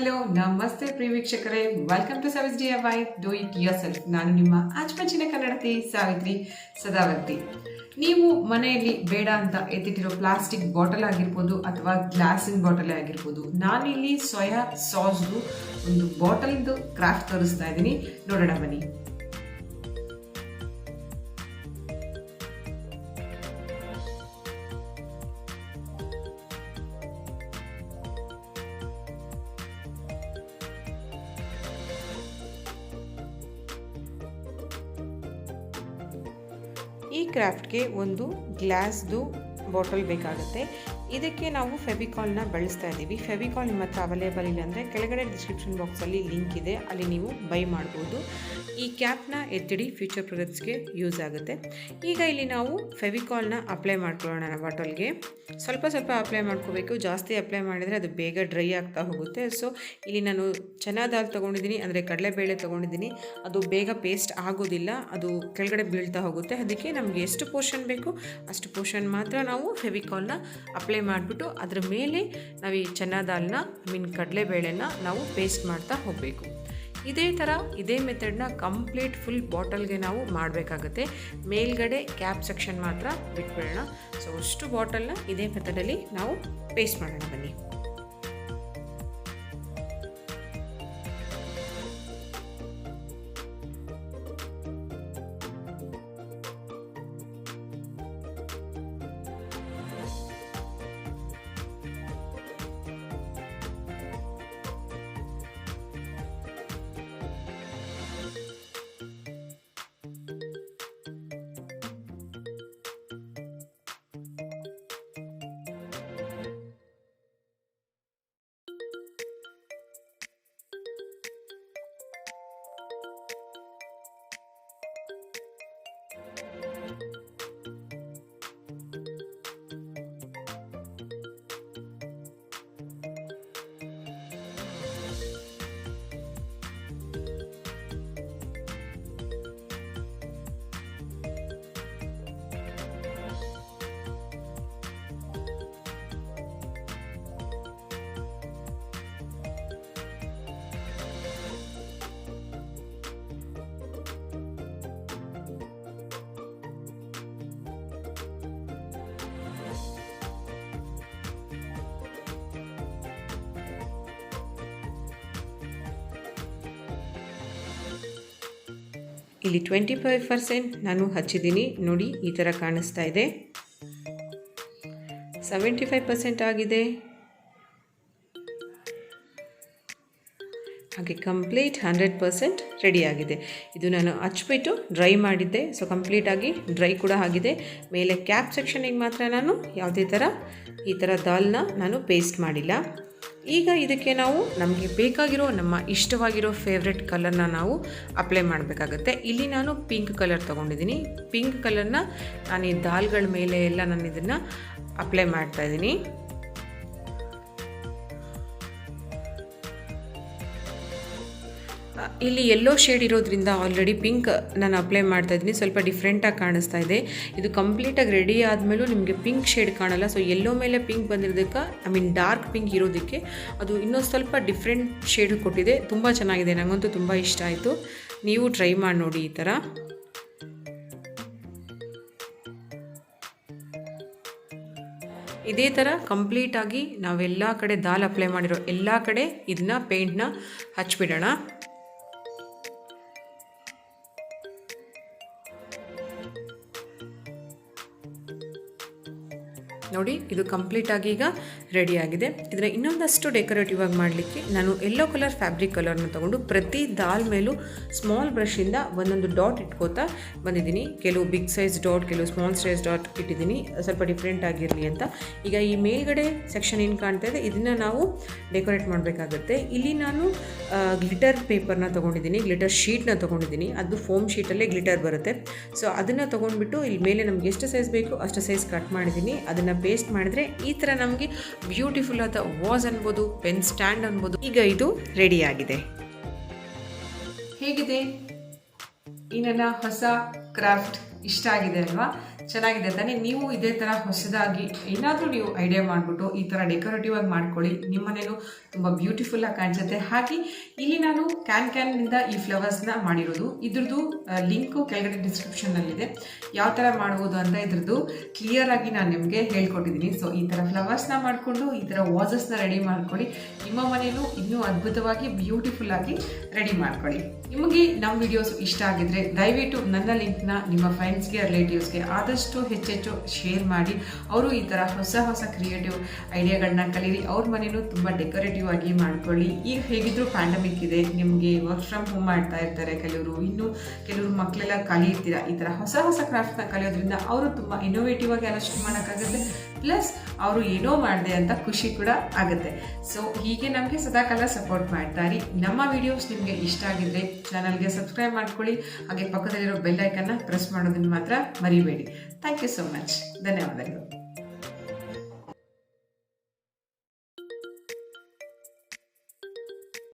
Hello ನಮಸ್ತೆ ಪ್ರಿಯ ವೀಕ್ಷಕರೇ, welcome to service DIY do it yourself. ನಾನು ನಿಮ್ಮ ಆಚಮಂಚಿನ ಕನ್ನಡತಿ ಸಾವಿತ್ರಿ ಸದಾವರ್ತಿ. ನೀವು ಮನೆಯಲ್ಲಿ ಬೇಡ ಅಂತ ಎತ್ತಿಟ್ಟಿರೋ ಪ್ಲಾಸ್ಟಿಕ್ ಬಾಟಲ್ ಆಗಿರ್ಬೋದು ಅಥವಾ ಗ್ಲಾಸಿನ ಬಾಟಲ್ ಆಗಿರ್ಬೋದು, ನಾನಿಲ್ಲಿ ಸೋಯಾ ಸಾಸ್ದು ಒಂದು ಬಾಟಲ್ದು ಕ್ರಾಫ್ಟ್ ತೋರಿಸ್ತಾ ಇದ್ದೀನಿ, ನೋಡೋಣ ಬನ್ನಿ. ಈ ಕ್ರಾಫ್ಟ್ಗೆ ಒಂದು ಗ್ಲಾಸ್ದು ಬಾಟಲ್ ಬೇಕಾಗುತ್ತೆ. ಇದಕ್ಕೆ ನಾವು ಫೆವಿಕಾಲ್ನ ಬಳಸ್ತಾ ಇದ್ದೀವಿ. ಫೆವಿಕಾಲ್ ನಿಮ್ಮ ಹತ್ರ ಅವೈಲೇಬಲ್ ಇಲ್ಲ ಅಂದರೆ ಕೆಳಗಡೆ ಡಿಸ್ಕ್ರಿಪ್ಷನ್ ಬಾಕ್ಸಲ್ಲಿ ಲಿಂಕ್ ಇದೆ, ಅಲ್ಲಿ ನೀವು ಬೈ ಮಾಡ್ಬೋದು. ಈ ಕ್ಯಾಪ್ನ ಎತ್ತಿಡಿ, ಫ್ಯೂಚರ್ ಪ್ರಾಡಕ್ಟ್ಸ್ಗೆ ಯೂಸ್ ಆಗುತ್ತೆ. ಈಗ ಇಲ್ಲಿ ನಾವು ಫೆವಿಕಾಲ್ನ ಅಪ್ಲೈ ಮಾಡ್ಕೊಳ್ಳೋಣ. ಬಾಟಲ್ಗೆ ಸ್ವಲ್ಪ ಸ್ವಲ್ಪ ಅಪ್ಲೈ ಮಾಡ್ಕೋಬೇಕು, ಜಾಸ್ತಿ ಅಪ್ಲೈ ಮಾಡಿದರೆ ಅದು ಬೇಗ ಡ್ರೈ ಆಗ್ತಾ ಹೋಗುತ್ತೆ. ಸೊ ಇಲ್ಲಿ ನಾನು ಚನಾ ದಾಲ್ ತೊಗೊಂಡಿದ್ದೀನಿ, ಅಂದರೆ ಕಡಲೆಬೇಳೆ ತೊಗೊಂಡಿದ್ದೀನಿ. ಅದು ಬೇಗ ಪೇಸ್ಟ್ ಆಗೋದಿಲ್ಲ, ಅದು ಕೆಳಗಡೆ ಬೀಳ್ತಾ ಹೋಗುತ್ತೆ. ಅದಕ್ಕೆ ನಮಗೆ ಎಷ್ಟು ಪೋರ್ಷನ್ ಬೇಕು ಅಷ್ಟು ಪೋರ್ಷನ್ ಮಾತ್ರ ನಾವು ಫೆವಿಕಾಲ್ನ ಅಪ್ಲೈ ಮಾಡಿಬಿಟ್ಟು ಅದರ ಮೇಲೆ ನಾವು ಈ ಚನಾ ದಾಲ್ನ ಕಡಲೆಬೇಳೆನ ನಾವು ಪೇಸ್ಟ್ ಮಾಡ್ತಾ ಹೋಗಬೇಕು. ಇದೇ ಥರ ಇದೇ ಮೆಥಡ್ನ ಕಂಪ್ಲೀಟ್ ಫುಲ್ ಬಾಟಲ್ಗೆ ನಾವು ಮಾಡಬೇಕಾಗತ್ತೆ. ಮೇಲ್ಗಡೆ ಕ್ಯಾಪ್ ಸೆಕ್ಷನ್ ಮಾತ್ರ ಬಿಟ್ಬಿಡೋಣ. ಸೊ ಅಷ್ಟು ಬಾಟಲ್ನ ಇದೇ ಮೆಥಡಲ್ಲಿ ನಾವು ಪೇಸ್ಟ್ ಮಾಡೋಣ ಬನ್ನಿ. ಇಲ್ಲಿ 25% ನಾನು ಹಚ್ಚಿದ್ದೀನಿ, ನೋಡಿ ಈ ಥರ ಕಾಣಿಸ್ತಾ ಇದೆ. 75% ಆಗಿದೆ, ಹಾಗೆ ಕಂಪ್ಲೀಟ್ 100% ರೆಡಿ ಆಗಿದೆ. ಇದು ನಾನು ಹಚ್ಬಿಟ್ಟು ಡ್ರೈ ಮಾಡಿದ್ದೆ, ಸೊ ಕಂಪ್ಲೀಟಾಗಿ ಡ್ರೈ ಕೂಡ ಆಗಿದೆ. ಮೇಲೆ ಕ್ಯಾಪ್ ಸೆಕ್ಷನಿಗೆ ಮಾತ್ರ ನಾನು ಯಾವುದೇ ಥರ ಈ ಥರ ದಾಲ್ನ ನಾನು ಪೇಸ್ಟ್ ಮಾಡಿಲ್ಲ. ಈಗ ಇದಕ್ಕೆ ನಾವು ನಮಗೆ ಬೇಕಾಗಿರೋ ನಮ್ಮ ಇಷ್ಟವಾಗಿರೋ ಫೇವ್ರೆಟ್ ಕಲರ್ನ ನಾವು ಅಪ್ಲೈ ಮಾಡಬೇಕಾಗತ್ತೆ. ಇಲ್ಲಿ ನಾನು ಪಿಂಕ್ ಕಲರ್ ತೊಗೊಂಡಿದ್ದೀನಿ. ಪಿಂಕ್ ಕಲರ್ನ ನಾನು ಈ ದಾಲ್ಗಳ ಮೇಲೆ ಎಲ್ಲ ನಾನು ಇದನ್ನು ಅಪ್ಲೈ ಮಾಡ್ತಾಯಿದ್ದೀನಿ. ಇಲ್ಲಿ ಯೆಲ್ಲೋ ಶೇಡ್ ಇರೋದ್ರಿಂದ ಆಲ್ರೆಡಿ ಪಿಂಕ್ ನಾನು ಅಪ್ಲೈ ಮಾಡ್ತಾಯಿದ್ದೀನಿ, ಸ್ವಲ್ಪ ಡಿಫ್ರೆಂಟಾಗಿ ಕಾಣಿಸ್ತಾ ಇದೆ. ಇದು ಕಂಪ್ಲೀಟಾಗಿ ರೆಡಿ ಆದಮೇಲೂ ನಿಮಗೆ ಪಿಂಕ್ ಶೇಡ್ ಕಾಣಲ್ಲ. ಸೊ ಯೆಲ್ಲೋ ಮೇಲೆ ಪಿಂಕ್ ಬಂದಿರೋದಕ್ಕೆ ಡಾರ್ಕ್ ಪಿಂಕ್ ಇರೋದಕ್ಕೆ ಅದು ಇನ್ನೊಂದು ಸ್ವಲ್ಪ ಡಿಫ್ರೆಂಟ್ ಶೇಡ್ ಕೊಟ್ಟಿದೆ. ತುಂಬ ಚೆನ್ನಾಗಿದೆ, ನನಗಂತೂ ತುಂಬ ಇಷ್ಟ ಆಯಿತು. ನೀವು ಟ್ರೈ ಮಾಡಿ ನೋಡಿ ಈ ಥರ. ಇದೇ ಥರ ಕಂಪ್ಲೀಟಾಗಿ ನಾವೆಲ್ಲ ಕಡೆ ದಾಲ್ ಅಪ್ಲೈ ಮಾಡಿರೋ ಎಲ್ಲ ಕಡೆ ಇದನ್ನ ಪೇಂಟ್ನ ಹಚ್ಬಿಡೋಣ. ನೋಡಿ ಇದು ಕಂಪ್ಲೀಟಾಗಿ ಈಗ ರೆಡಿ ಆಗಿದೆ. ಇದನ್ನು ಇನ್ನೊಂದಷ್ಟು ಡೆಕೋರೇಟಿವ್ ಆಗಿ ಮಾಡಲಿಕ್ಕೆ ನಾನು ಯೆಲ್ಲೋ ಕಲರ್ ಫ್ಯಾಬ್ರಿಕ್ ಕಲರ್ನ ತೊಗೊಂಡು ಪ್ರತಿ ದಾಲ್ ಮೇಲೂ ಸ್ಮಾಲ್ ಬ್ರಷಿಂದ ಒಂದೊಂದು ಡಾಟ್ ಇಟ್ಕೋತಾ ಬಂದಿದ್ದೀನಿ. ಕೆಲವು ಬಿಗ್ ಸೈಜ್ ಡಾಟ್, ಕೆಲವು ಸ್ಮಾಲ್ ಸೈಜ್ ಡಾಟ್ ಇಟ್ಟಿದ್ದೀನಿ, ಸ್ವಲ್ಪ ಡಿಫ್ರೆಂಟ್ ಆಗಿರಲಿ ಅಂತ. ಈಗ ಈ ಮೇಲ್ಗಡೆ ಸೆಕ್ಷನ್ ಏನು ಕಾಣ್ತಾ ಇದೆ ಇದನ್ನು ನಾವು ಡೆಕೋರೇಟ್ ಮಾಡಬೇಕಾಗುತ್ತೆ. ಇಲ್ಲಿ ನಾನು ಗ್ಲಿಟರ್ ಪೇಪರ್ನ ತೊಗೊಂಡಿದ್ದೀನಿ, ಗ್ಲಿಟರ್ ಶೀಟ್ನ ತೊಗೊಂಡಿದ್ದೀನಿ. ಅದು ಫೋಮ್ ಶೀಟಲ್ಲೇ ಗ್ಲಿಟರ್ ಬರುತ್ತೆ. ಸೊ ಅದನ್ನು ತೊಗೊಂಡ್ಬಿಟ್ಟು ಇಲ್ಲಿ ಮೇಲೆ ನಮ್ಗೆ ಎಷ್ಟು ಸೈಜ್ ಬೇಕು ಅಷ್ಟು ಸೈಜ್ ಕಟ್ ಮಾಡಿದ್ದೀನಿ. ಅದನ್ನು ಪೇಸ್ಟ್ ಮಾಡಿದ್ರೆ ಈ ಥರ ನಮಗೆ ಬ್ಯೂಟಿಫುಲ್ ಆದ ವಾಸ್ ಅನ್ಬೋದು, ಪೆನ್ ಸ್ಟ್ಯಾಂಡ್ ಅನ್ಬೋದು. ಈಗ ಇದು ರೆಡಿ ಆಗಿದೆ. ಹೇಗಿದೆ ಈ ನನ್ನ ಹೊಸ ಕ್ರಾಫ್ಟ್? ಇಷ್ಟ ಆಗಿದೆ ಅಲ್ವಾ? ಚೆನ್ನಾಗಿದೆ ತಾನೇ. ನೀವು ಇದೇ ಥರ ಹೊಸದಾಗಿ ಏನಾದರೂ ನೀವು ಐಡಿಯಾ ಮಾಡಿಬಿಟ್ಟು ಈ ಥರ ಡೆಕೋರೇಟಿವ್ ಆಗಿ ಮಾಡ್ಕೊಳ್ಳಿ, ನಿಮ್ಮ ಮನೇಲೂ ತುಂಬ ಬ್ಯೂಟಿಫುಲ್ ಆಗಿ ಕಾಣಿಸುತ್ತೆ. ಹಾಗೆ ಇಲ್ಲಿ ನಾನು ಕ್ಯಾನ್ನಿಂದ ಈ ಫ್ಲವರ್ಸ್ನ ಮಾಡಿರೋದು, ಇದ್ರದ್ದು ಲಿಂಕು ಕೆಳಗಡೆ ಡಿಸ್ಕ್ರಿಪ್ಷನ್ನಲ್ಲಿದೆ. ಯಾವ ಥರ ಮಾಡ್ಬೋದು ಅಂತ ಇದ್ರದ್ದು ಕ್ಲಿಯರ್ ಆಗಿ ನಾನು ನಿಮಗೆ ಹೇಳ್ಕೊಟ್ಟಿದ್ದೀನಿ. ಸೊ ಈ ಥರ ಫ್ಲವರ್ಸ್ನ ಮಾಡಿಕೊಂಡು ಈ ಥರ ವಾಸಸ್ನ ರೆಡಿ ಮಾಡ್ಕೊಳ್ಳಿ, ನಿಮ್ಮ ಮನೇಲೂ ಇನ್ನೂ ಅದ್ಭುತವಾಗಿ ಬ್ಯೂಟಿಫುಲ್ ಆಗಿ ರೆಡಿ ಮಾಡ್ಕೊಳ್ಳಿ. ನಿಮಗೆ ನಮ್ಮ ವಿಡಿಯೋಸ್ ಇಷ್ಟ ಆಗಿದ್ರೆ ದಯವಿಟ್ಟು ನನ್ನ ಲಿಂಕ್ನ ನಿಮ್ಮ ಫ್ರೆಂಡ್ಸ್ಗೆ ರಿಲೇಟಿವ್ಸ್ಗೆ ಆದಷ್ಟು ಹೆಚ್ಚೆಚ್ಚು ಶೇರ್ ಮಾಡಿ. ಅವರು ಈ ಥರ ಹೊಸ ಕ್ರಿಯೇಟಿವ್ ಐಡಿಯಾಗಳನ್ನ ಕಲೀರಿ, ಅವ್ರ ಮನೇಲೂ ತುಂಬ ಡೆಕೋರೇಟಿವ್ ಆಗಿ ಮಾಡ್ಕೊಳ್ಳಿ. ಈಗ ಹೇಗಿದ್ರು ಪ್ಯಾಂಡಮಿಕ್ ಇದೆ, ನಿಮಗೆ ವರ್ಕ್ ಫ್ರಮ್ ಹೋಮ್ ಮಾಡ್ತಾ ಇರ್ತಾರೆ ಕೆಲವರು, ಇನ್ನು ಕೆಲವರು ಮಕ್ಕಳೆಲ್ಲ ಕಲಿಯಿರ್ತೀರ. ಈ ಥರ ಹೊಸ ಕ್ರಾಫ್ಟ್ನ ಕಲಿಯೋದ್ರಿಂದ ಅವರು ತುಂಬ ಇನೋವೇಟಿವ್ ಆಗಿ ಆಲೋಚನೆ ಮಾಡೋಕ್ಕಾಗುತ್ತೆ, ಪ್ಲಸ್ ಅವರು ಏನೋ ಮಾಡಿದೆ ಅಂತ ಖುಷಿ ಕೂಡ ಆಗುತ್ತೆ. ಸೊ ಹೀಗೆ ನಮಗೆ ಸದಾಕಾಲ ಸಪೋರ್ಟ್ ಮಾಡ್ತಾ ಇರಿ. ನಮ್ಮ ವಿಡಿಯೋಸ್ ನಿಮಗೆ ಇಷ್ಟ ಆಗಿದ್ರೆ ಚಾನಲ್ಗೆ ಸಬ್ಸ್ಕ್ರೈಬ್ ಮಾಡ್ಕೊಳ್ಳಿ, ಹಾಗೆ ಪಕ್ಕದಲ್ಲಿರೋ ಬೆಲ್ ಐಕನ್ನ ಪ್ರೆಸ್ ಮಾಡೋದನ್ನು ಮಾತ್ರ ಮರಿಬೇಡಿ. Thank you so much. ಧನ್ಯವಾದಗಳು.